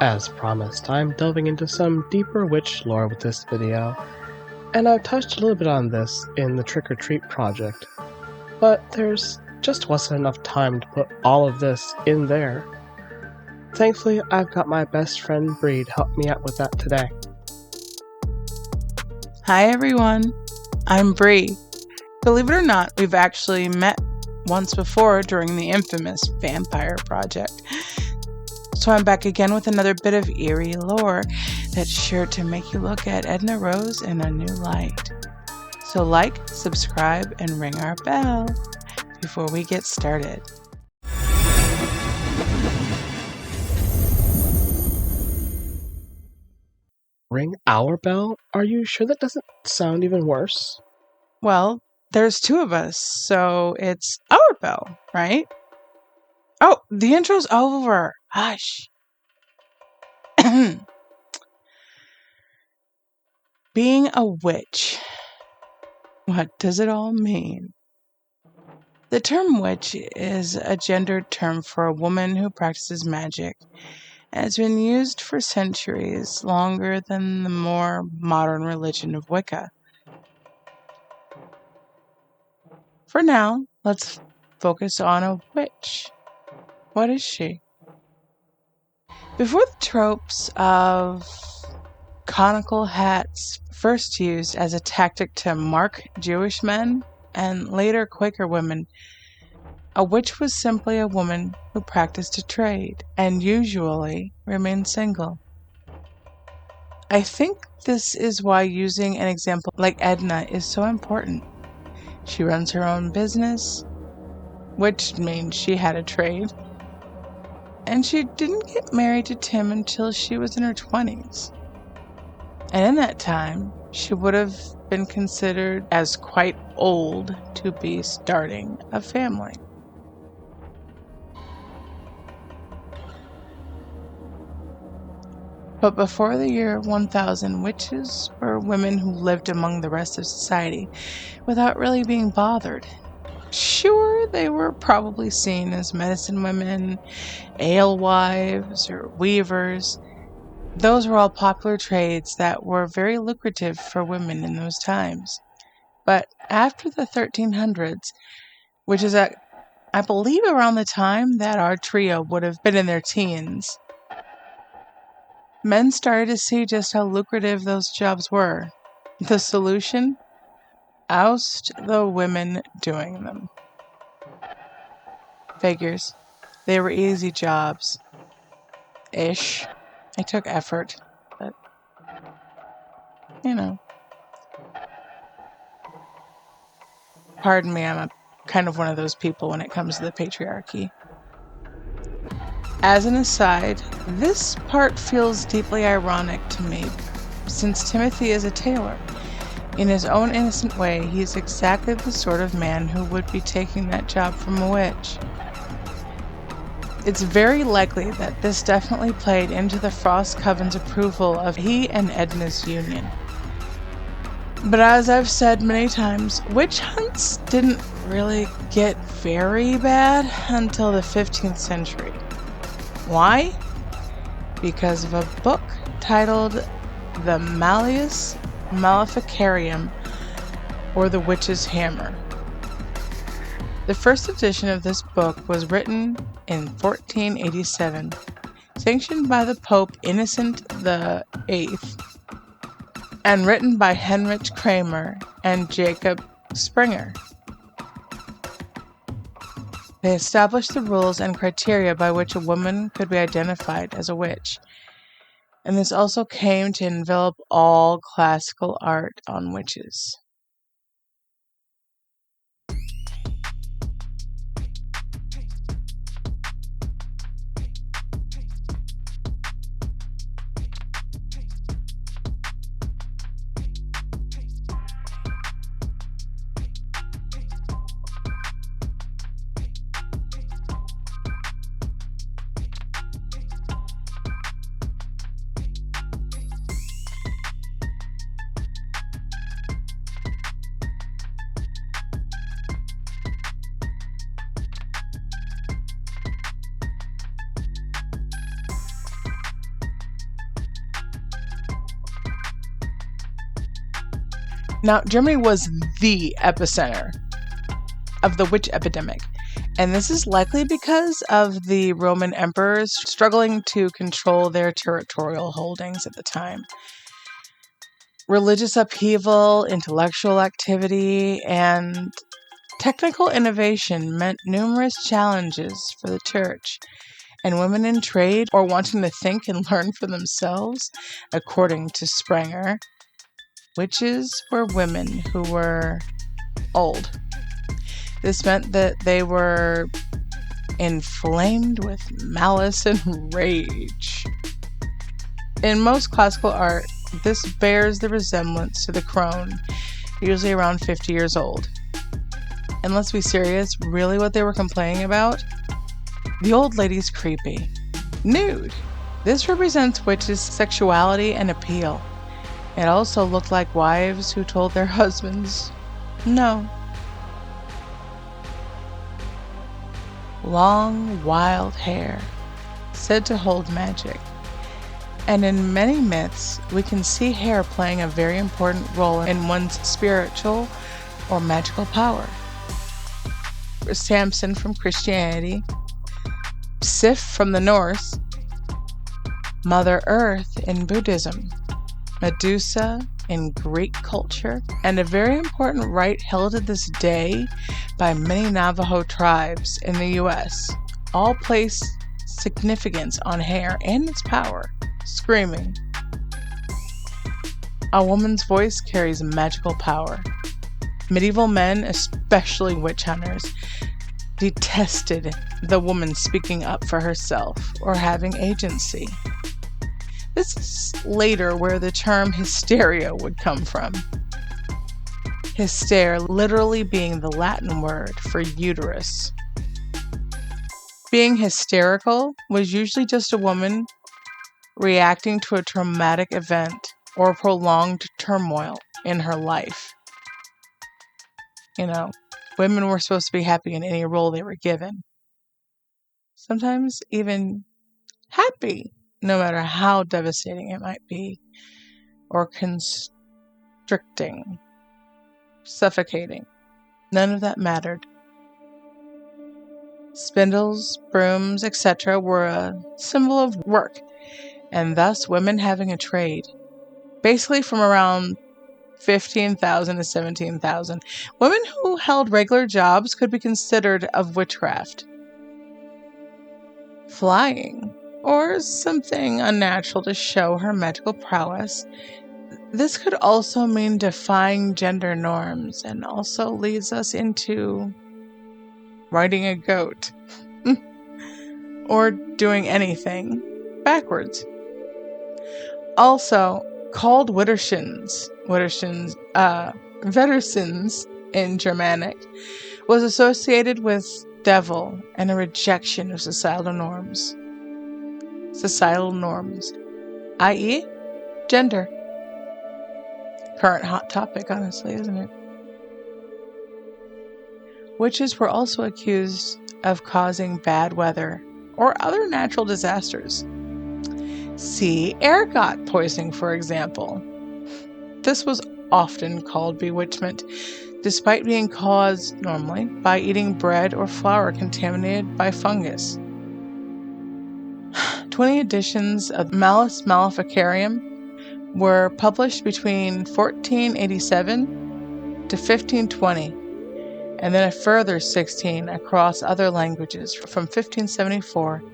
As promised, I'm delving into some deeper witch lore with this video, and I've touched a little bit on this in the Trick or Treat project, but there's just wasn't enough time to put all of this in there. Thankfully, I've got my best friend Bree to help me out with that today. Hi everyone, I'm Bree. Believe it or not, we've actually met once before during the infamous Vampire Project. So I'm back again with another bit of eerie lore that's sure to make you look at Edna Rose in a new light. So like, subscribe, and ring our bell before we get started. Ring our bell? Are you sure that doesn't sound even worse? Well, there's two of us, so it's our bell, right? Oh, the intro's over. Hush. Being a witch. What does it all mean? The term witch is a gendered term for a woman who practices magic, and it's been used for centuries, longer than the more modern religion of Wicca. For now, let's focus on a witch. What is she? Before the tropes of conical hats, first used as a tactic to mark Jewish men and later Quaker women, a witch was simply a woman who practiced a trade and usually remained single. I think this is why using an example like Edna is so important. She runs her own business, which means she had a trade, and she didn't get married to Tim until she was in her 20s. And in that time, she would have been considered as quite old to be starting a family. But before the year 1000, witches were women who lived among the rest of society without really being bothered. Sure, they were probably seen as medicine women, alewives, or weavers. Those were all popular trades that were very lucrative for women in those times. But after the 1300s, which is I believe around the time that our trio would have been in their teens, men started to see just how lucrative those jobs were. The solution? Oust the women doing them. Figures. They were easy jobs. Ish. It took effort, but, Pardon me, I'm kind of one of those people when it comes to the patriarchy. As an aside, this part feels deeply ironic to me, since Timothy is a tailor. In his own innocent way, he's exactly the sort of man who would be taking that job from a witch. It's very likely that this definitely played into the Frost Coven's approval of he and Edna's union. But as I've said many times, witch hunts didn't really get very bad until the 15th century. Why? Because of a book titled The Malleus Maleficarium, or The Witch's Hammer. The first edition of this book was written in 1487, sanctioned by the Pope Innocent VIII, and written by Heinrich Kramer and Jacob Springer. They established the rules and criteria by which a woman could be identified as a witch, and this also came to envelop all classical art on witches. Now, Germany was the epicenter of the witch epidemic, and this is likely because of the Roman emperors struggling to control their territorial holdings at the time. Religious upheaval, intellectual activity, and technical innovation meant numerous challenges for the church, and women in trade or wanting to think and learn for themselves. According to Sprenger, witches were women who were old. This meant that they were inflamed with malice and rage. In most classical art, this bears the resemblance to the crone, usually around 50 years old. And let's be serious, really what they were complaining about? The old lady's creepy. Nude. This represents witches' sexuality and appeal. It also looked like wives who told their husbands, no. Long, wild hair, said to hold magic. And in many myths, we can see hair playing a very important role in one's spiritual or magical power. Samson from Christianity, Sif from the Norse, Mother Earth in Buddhism, Medusa in Greek culture, and a very important rite held to this day by many Navajo tribes in the U.S. all place significance on hair and its power. Screaming. A woman's voice carries magical power. Medieval men, especially witch hunters, detested the woman speaking up for herself or having agency. This is later where the term hysteria would come from. Hyster literally being the Latin word for uterus. Being hysterical was usually just a woman reacting to a traumatic event or prolonged turmoil in her life. Women were supposed to be happy in any role they were given. Sometimes even happy, no matter how devastating it might be, or constricting, suffocating. None of that mattered. Spindles, brooms, etc. were a symbol of work, and thus women having a trade. Basically from around 15,000 to 17,000, women who held regular jobs could be considered of witchcraft. Flying, or something unnatural to show her magical prowess. This could also mean defying gender norms, and also leads us into riding a goat. Or doing anything backwards. Also, called Wittershins in Germanic, was associated with devil and a rejection of societal norms. I.e., gender. Current hot topic, honestly, isn't it? Witches were also accused of causing bad weather or other natural disasters. See ergot poisoning, for example. This was often called bewitchment, despite being caused normally by eating bread or flour contaminated by fungus. 20 editions of Malleus Maleficarum were published between 1487 to 1520, and then a further 16 across other languages from 1574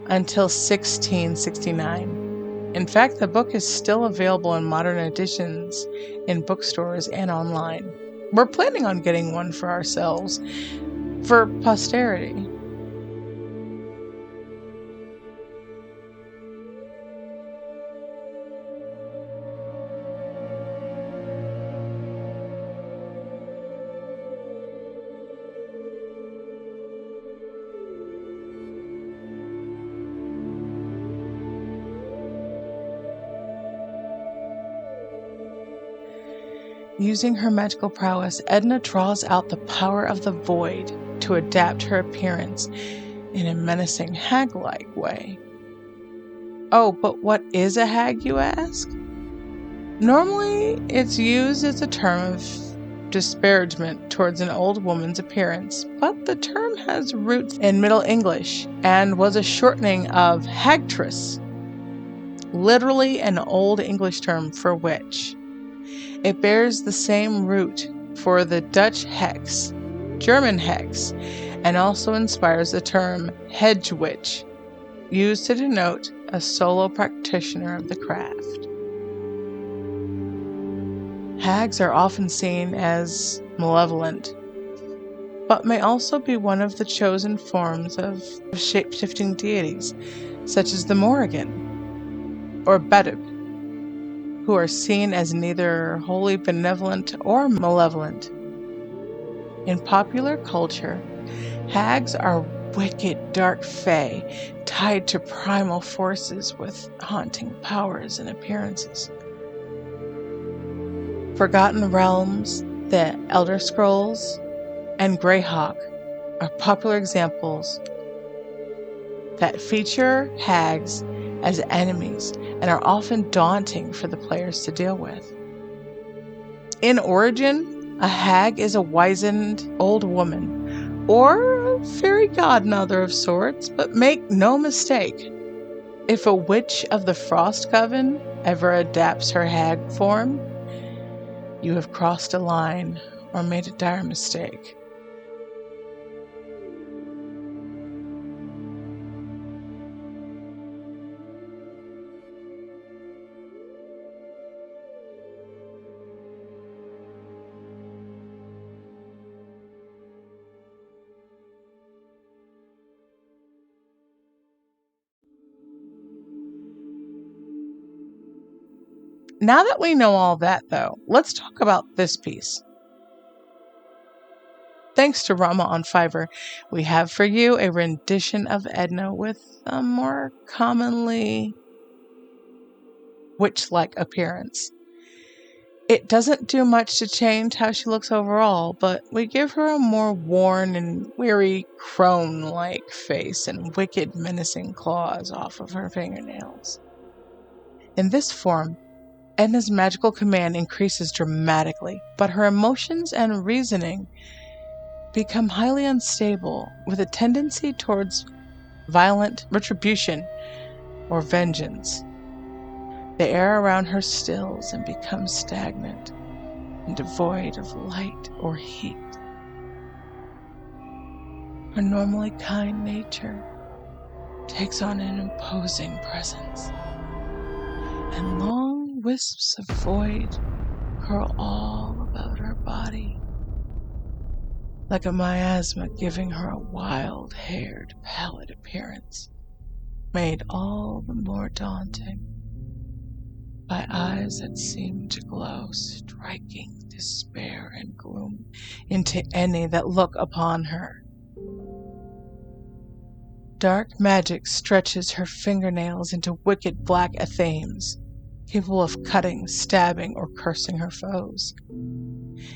until 1669. In fact, the book is still available in modern editions in bookstores and online. We're planning on getting one for ourselves, for posterity. Using her magical prowess, Edna draws out the power of the void to adapt her appearance in a menacing hag-like way. Oh, but what is a hag, you ask? Normally, it's used as a term of disparagement towards an old woman's appearance, but the term has roots in Middle English and was a shortening of hagtress, literally an Old English term for witch. It bears the same root for the Dutch hex, German hex, and also inspires the term hedge witch, used to denote a solo practitioner of the craft. Hags are often seen as malevolent, but may also be one of the chosen forms of shape-shifting deities, such as the Morrigan or Bedub, who are seen as neither wholly benevolent or malevolent. In popular culture, hags are wicked dark fae tied to primal forces with haunting powers and appearances. Forgotten Realms, the Elder Scrolls, and Greyhawk are popular examples that feature hags as enemies and are often daunting for the players to deal with. In origin, a hag is a wizened old woman or a fairy godmother of sorts, but make no mistake, if a witch of the Frost Coven ever adapts her hag form, you have crossed a line or made a dire mistake. Now that we know all that, though, let's talk about this piece. Thanks to Rama on Fiverr, we have for you a rendition of Edna with a more commonly witch-like appearance. It doesn't do much to change how she looks overall, but we give her a more worn and weary crone-like face and wicked menacing claws off of her fingernails. In this form, Edna's magical command increases dramatically, but her emotions and reasoning become highly unstable, with a tendency towards violent retribution or vengeance. The air around her stills and becomes stagnant and devoid of light or heat. Her normally kind nature takes on an imposing presence, and long wisps of void curl all about her body, like a miasma giving her a wild-haired, pallid appearance, made all the more daunting by eyes that seem to glow, striking despair and gloom into any that look upon her. Dark magic stretches her fingernails into wicked black athames, capable of cutting, stabbing, or cursing her foes.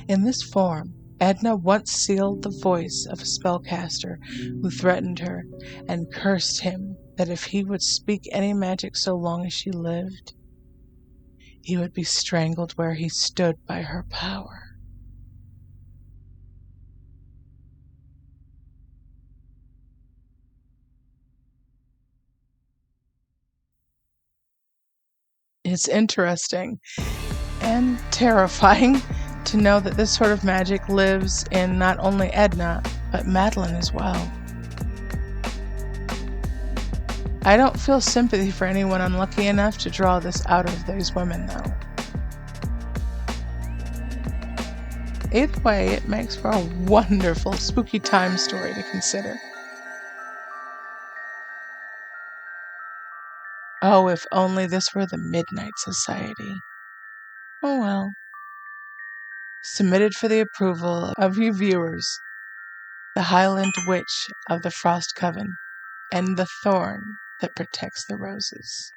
In this form, Edna once sealed the voice of a spellcaster who threatened her and cursed him that if he would speak any magic so long as she lived, he would be strangled where he stood by her power. It's interesting and terrifying to know that this sort of magic lives in not only Edna, but Madeline as well. I don't feel sympathy for anyone unlucky enough to draw this out of these women, though. Either way, it makes for a wonderful spooky time story to consider. Oh, if only this were the Midnight Society. Oh well. Submitted for the approval of you viewers, the Highland Witch of the Frost Coven, and the thorn that protects the roses.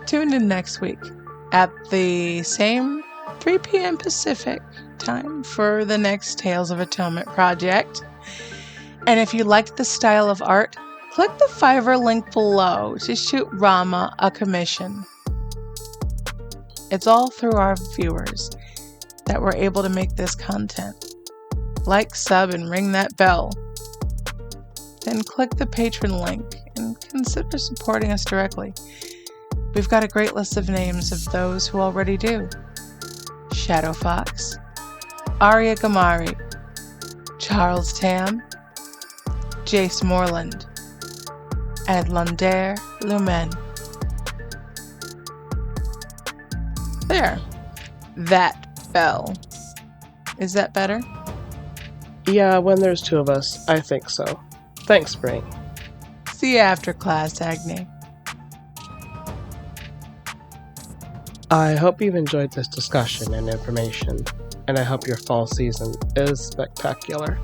Tune in next week at the same 3 p.m. Pacific time for the next Tales of Atonement project. And if you liked the style of art, click the Fiverr link below to shoot Rama a commission. It's all through our viewers that we're able to make this content. Like, sub, and ring that bell. Then click the Patreon link and consider supporting us directly. We've got a great list of names of those who already do. Shadow Fox, Arya Gamari, Charles Tam, Jace Moreland, and Lander Lumen. There. That bell. Is that better? Yeah, when there's two of us, I think so. Thanks, Spring. See you after class, Agni. I hope you've enjoyed this discussion and information, and I hope your fall season is spectacular.